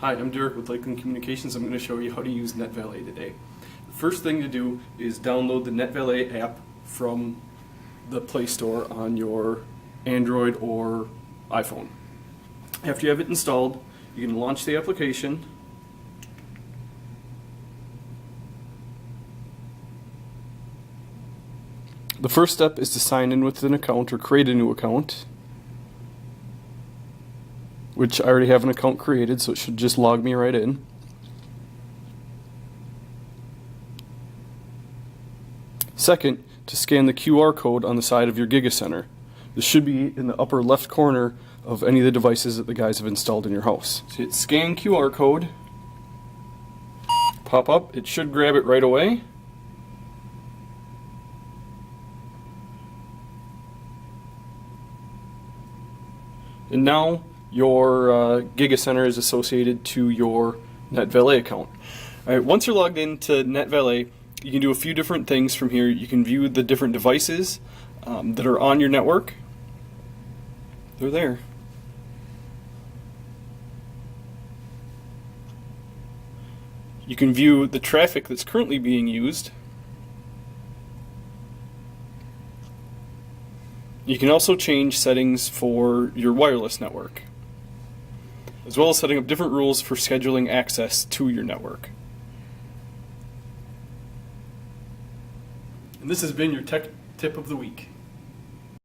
Hi, I'm Derek with Lakeland Communications. I'm going to show you how to use NetValet today. The first thing to do is download the NetValet app from the Play Store on your Android or iPhone. After you have it installed, you can launch the application. The first step is to sign in with an account or create a new account, which I already have an account created, so it should just log me right in. Second, to scan the QR code on the side of your Giga Center. This should be in the upper left corner of any of the devices that the guys have installed in your house. So hit scan QR code, pop up, it should grab it right away. And now your Giga Center is associated to your NetValet account. Alright, once you're logged into NetValet, you can do a few different things from here. You can view the different devices that are on your network. They're there. You can view the traffic that's currently being used. You can also change settings for your wireless network, as well as setting up different rules for scheduling access to your network. And this has been your tech tip of the week.